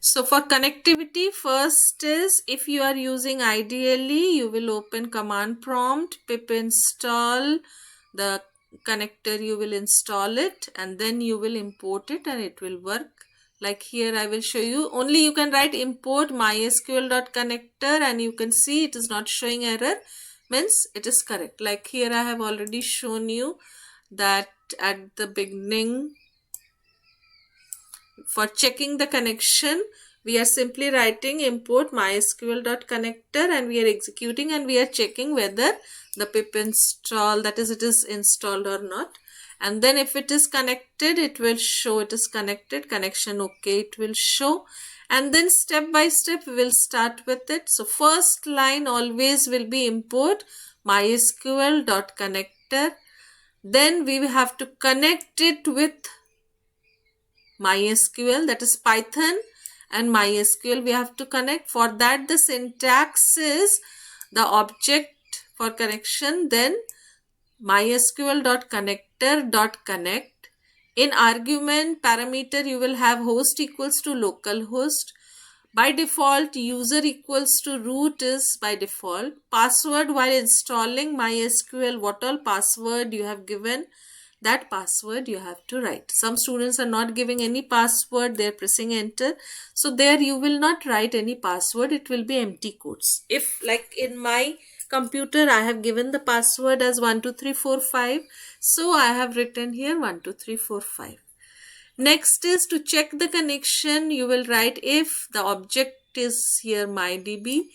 So for connectivity, first is if you are using ideally, you will open command prompt, pip install the connector, you will install it and then you will import it and it will work. Like here I will show you, only you can write import mysql.connector and you can see it is not showing error, means it is correct. Like here I have already shown you that at the beginning, for checking the connection, we are simply writing import mysql.connector and we are executing and we are checking whether the pip install, that is, it is installed or not. And then if it is connected, it will show it is connected, connection okay, it will show. And then step by step we will start with it. So first line always will be import mysql.connector. Then we will have to connect it with MySQL, that is Python and MySQL we have to connect. For that the syntax is the object for connection, then mysql.connector.connect. In argument parameter you will have host equals to localhost. By default user equals to root is by default. Password, while installing MySQL, what all password you have given, that password you have to write. Some students are not giving any password, they are pressing enter. So there you will not write any password, it will be empty quotes. If like in my computer I have given the password as 12345, so I have written here 12345. Next is to check the connection, you will write if the object is here mydb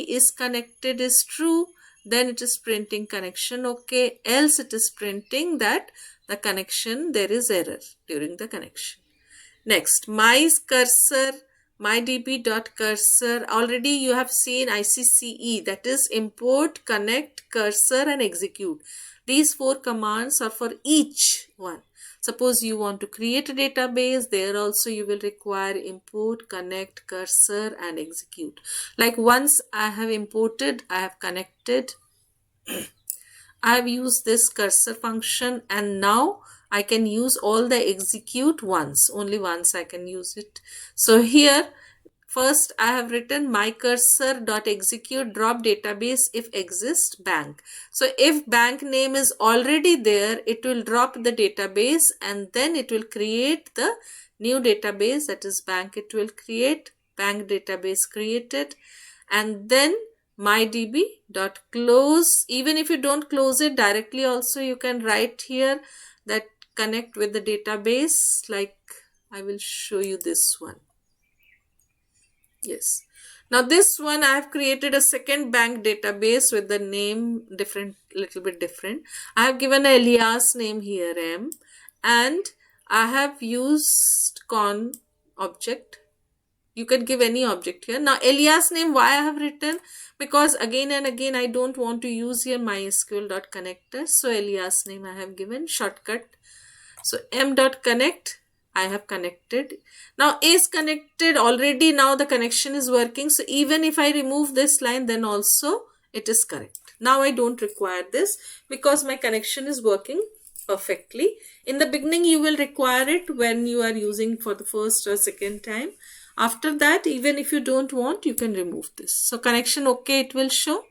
is connected is true, then it is printing connection okay, else it is printing that the connection, there is error during the connection. Next, mydb.cursor, already you have seen ICCE, that is import, connect, cursor and execute. These 4 commands are for each one. Suppose you want to create a database, there also you will require import, connect, cursor and execute. Like once I have imported, I have connected, I have used this cursor function and now I can use all the execute once, only once I can use it. So here first I have written my cursor.execute drop database if exist bank. So if bank name is already there, it will drop the database and then it will create the new database, that is bank, it will create bank database created. And then mydb.close, even if you don't close it directly also you can write here that connect with the database, like I will show you this one. Yes, now this one I have created a second bank database with the name different, little bit different. I have given a alias name here M and I have used con object. You can give any object here. Now alias name, why I have written, because again and again I don't want to use here mysql.connector, so alias name I have given shortcut. So m.connect, I have connected. Now is connected already, now the connection is working, so even if I remove this line then also it is correct. Now I don't require this because my connection is working perfectly. In the beginning you will require it when you are using for the first or second time. After that, even if you don't want, you can remove this. So connection okay, it will show.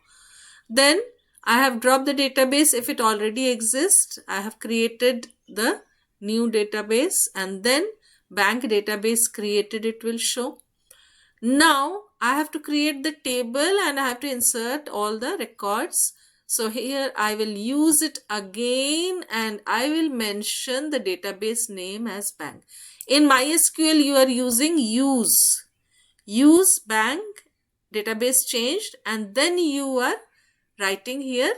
Then I have dropped the database if it already exists. I have created the new database and then bank database created, it will show. Now I have to create the table and I have to insert all the records. So here I will use it again and I will mention the database name as bank. In MySQL you are using use bank, database changed, and then you are writing here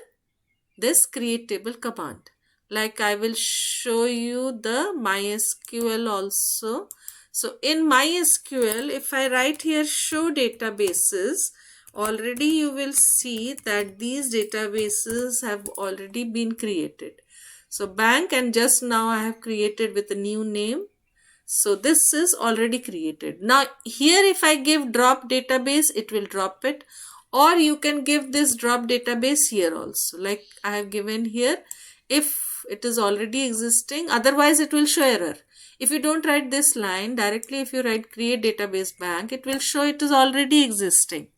this create table command. Like I will show you the MySQL also. So in MySQL, if I write here show databases, already you will see that these databases have already been created. So bank, and just now I have created with a new name. So this is already created. Now here if I give drop database, it will drop it, or you can give this drop database here also, like I have given here if it is already existing, otherwise it will show error. If you don't write this line directly, if you write create database bank, it will show it is already existing.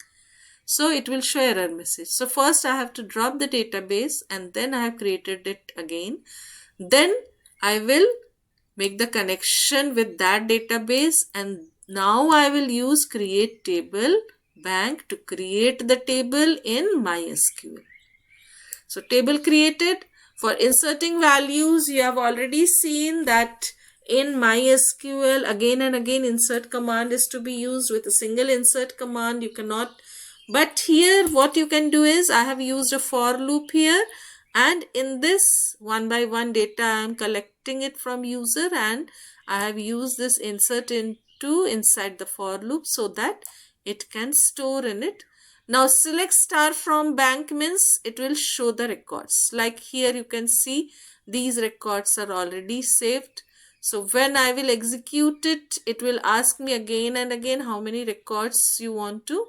So it will show error message. So first I have to drop the database and then I have created it again. Then I will make the connection with that database, and now I will use create table bank to create the table in MySQL. So table created. For inserting values, you have already seen that in MySQL again and again insert command is to be used. With a single insert command you cannot. But here what you can do is, I have used a for loop here, and in this one by one data I am collecting it from user, and I have used this insert into inside the for loop so that it can store in it. Now select star from bank means it will show the records. Like here you can see these records are already saved. So when I will execute it, it will ask me again and again how many records you want to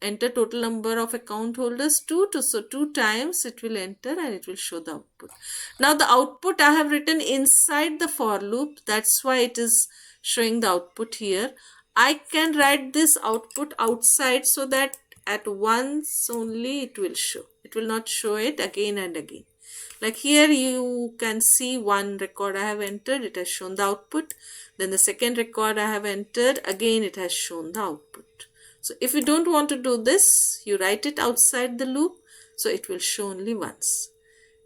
enter. Total number of account holders 2. So 2 times it will enter and it will show the output. Now the output I have written inside the for loop. That's why it is showing the output here. I can write this output outside so that at once only it will show. It will not show it again and again. Like here you can see one record I have entered, it has shown the output. Then the second record I have entered, again it has shown the output. So if you don't want to do this, you write it outside the loop, so it will show only once.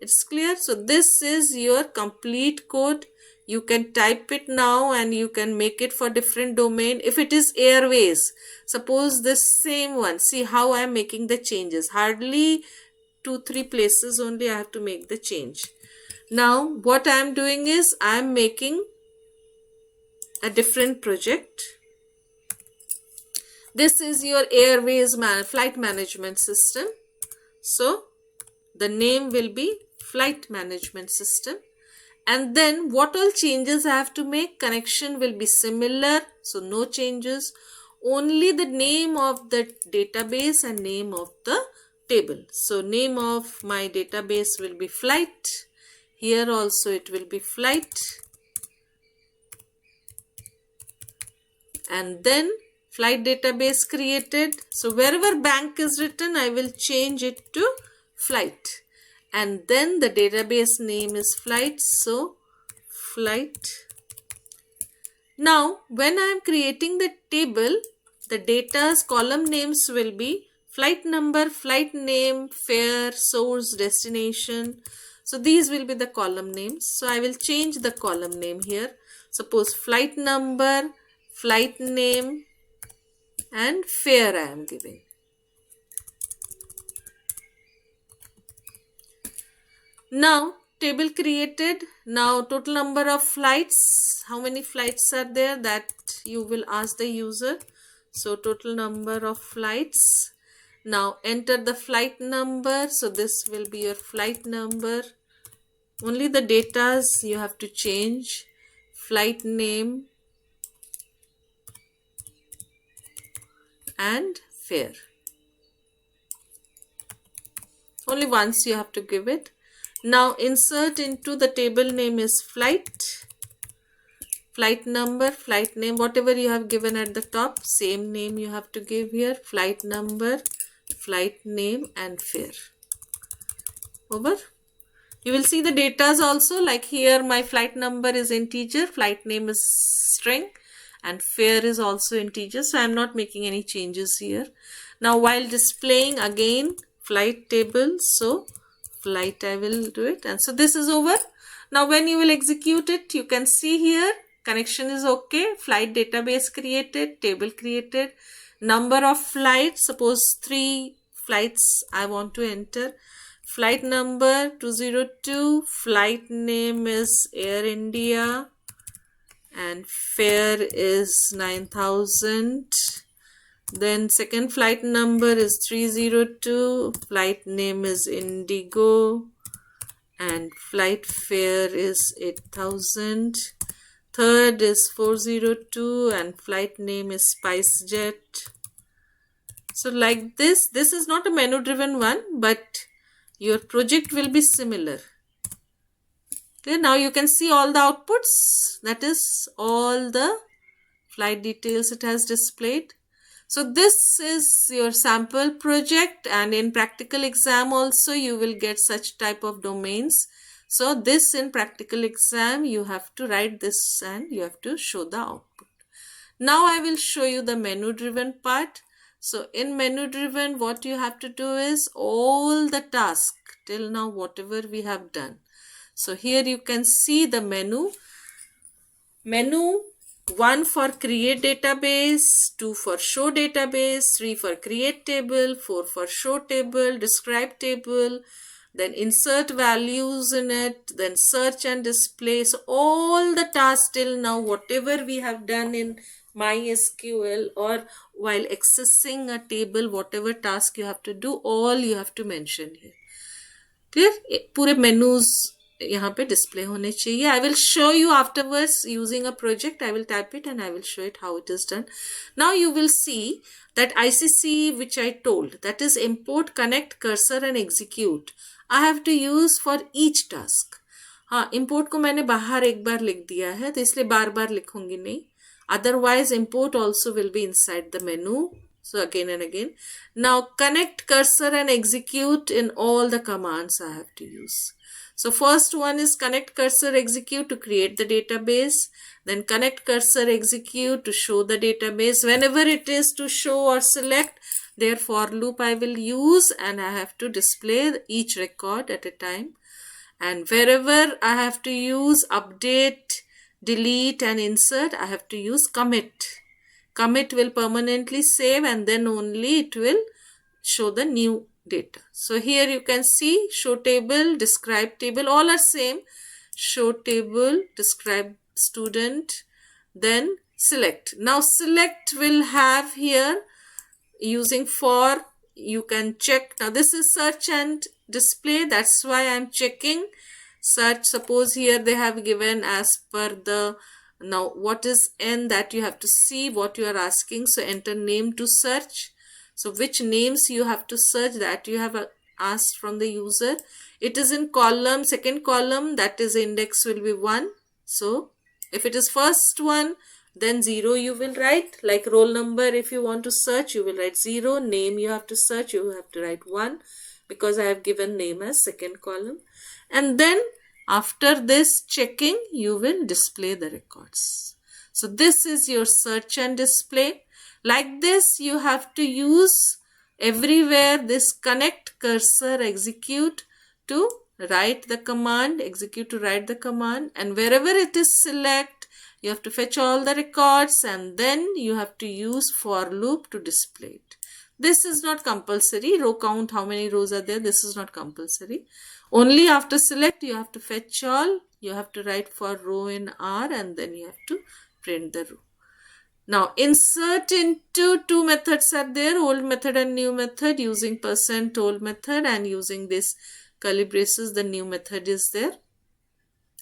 It's clear? So this is your complete code. You can type it now and you can make it for different domain. If it is airways, suppose this same one, see how I am making the changes. Hardly 2-3 places only I have to make the change. Now what I am doing is, I am making a different project. This is your airways flight management system. So the name will be flight management system. And then what all changes I have to make? Connection will be similar, so no changes. Only the name of the database and name of the table. So name of my database will be flight. Here also it will be flight. And then flight database created. So wherever bank is written, I will change it to flight. And then the database name is flight, so flight. Now when I am creating the table, the data's column names will be flight number, flight name, fare, source, destination. So these will be the column names. So I will change the column name here. Suppose flight number, flight name and fare I am giving. Now table created. Now total number of flights, how many flights are there, that you will ask the user. So total number of flights. Now enter the flight number. So this will be your flight number. Only the datas you have to change. Flight name and fare. Only once you have to give it. Now insert into the table name is flight, flight number, flight name, whatever you have given at the top, same name you have to give here, flight number, flight name and fare. Over. You will see the datas also, like here my flight number is integer, flight name is string and fare is also integer. So I am not making any changes here. Now while displaying again flight table, so flight I will do it, and so this is over. Now when you will execute it, you can see here connection is okay, flight database created, table created, number of flights, suppose 3 flights I want to enter, flight number 202, flight name is Air India and fare is 9000. Then second flight number is 302, flight name is Indigo and flight fare is 8000. Third is 402 and flight name is SpiceJet. So like this is not a menu driven one, but your project will be similar. Clear? Now you can see all the outputs, that is all the flight details it has displayed. So this is your sample project, and in practical exam also you will get such type of domains. So this in practical exam you have to write this and you have to show the output. Now I will show you the menu driven part. So in menu driven, what you have to do is all the task till now whatever we have done. So here you can see the menu. 1 for create database, 2 for show database, 3 for create table, 4 for show table, describe table, then insert values in it, then search and display. So all the tasks till now whatever we have done in MySQL or while accessing a table, whatever task you have to do, all you have to mention here. Clear? पूरे menus यहाँ पे display होने चाहिए. I will show you afterwards using a project. I will type it and I will show it how it is done. Now you will see that ICC which I told, that is import, connect, cursor and execute. I have to use for each task. हाँ, import को मैंने बाहर एक बार लिख दिया है तो इसलिए बार बार लिखूंगी नहीं. Otherwise import also will be inside the menu. So again and again. Now connect, cursor and execute in all the commands I have to use. So first one is connect, cursor, execute to create the database. Then connect, cursor, execute to show the database. Whenever it is to show or select, their for loop I will use and I have to display each record at a time. And wherever I have to use update, delete and insert, I have to use commit. Commit will permanently save and then only it will show the new data. So here you can see show table, describe table, all are same. Show table, describe student, then select. Now select will have here using for, you can check. Now this is search and display, that's why I am checking search. Suppose here they have given as per the, now what is n, that you have to see what you are asking. So enter name to search. So which names you have to search, that you have asked from the user. It is in column, second column, that is index will be 1. So if it is first one, then 0 you will write. Like roll number, if you want to search, you will write 0. Name you have to search, you have to write 1, because I have given name as second column. And then after this checking, you will display the records. So this is your search and display. Like this, you have to use everywhere this connect, cursor, execute to write the command, execute to write the command, and wherever it is select, you have to fetch all the records and then you have to use for loop to display it. This is not compulsory. Row count, how many rows are there, this is not compulsory. Only after select you have to fetch all, you have to write for row in R and then you have to print the row. Now insert into two methods are there, old method and new method. Using % old method and using this curly braces, the new method is there.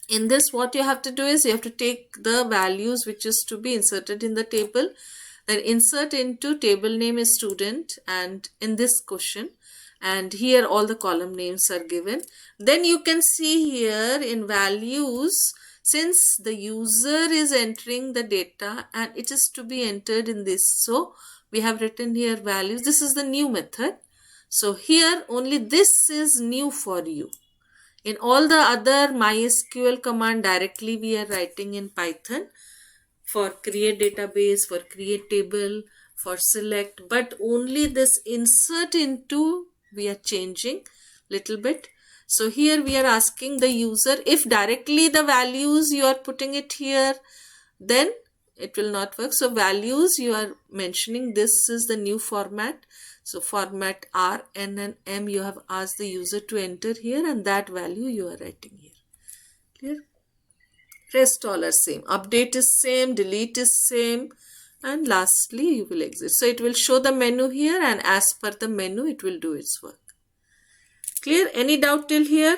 In this what you have to do is you have to take the values which is to be inserted in the table, then insert into table name is student and in this question, and here all the column names are given. Then you can see here in values, since the user is entering the data and it is to be entered in this, so we have written here values. This is the new method. So here only this is new for you. In all the other MySQL command directly we are writing in Python for create database, for create table, for select, but only this insert into we are changing little bit. So here we are asking the user, if directly the values you are putting it here, then it will not work. So values you are mentioning, this is the new format. So format R, N and M you have asked the user to enter here and that value you are writing here. Clear? Rest all are same. Update is same, delete is same, and lastly you will exit. So it will show the menu here and as per the menu it will do its work. Clear? Any doubt till here?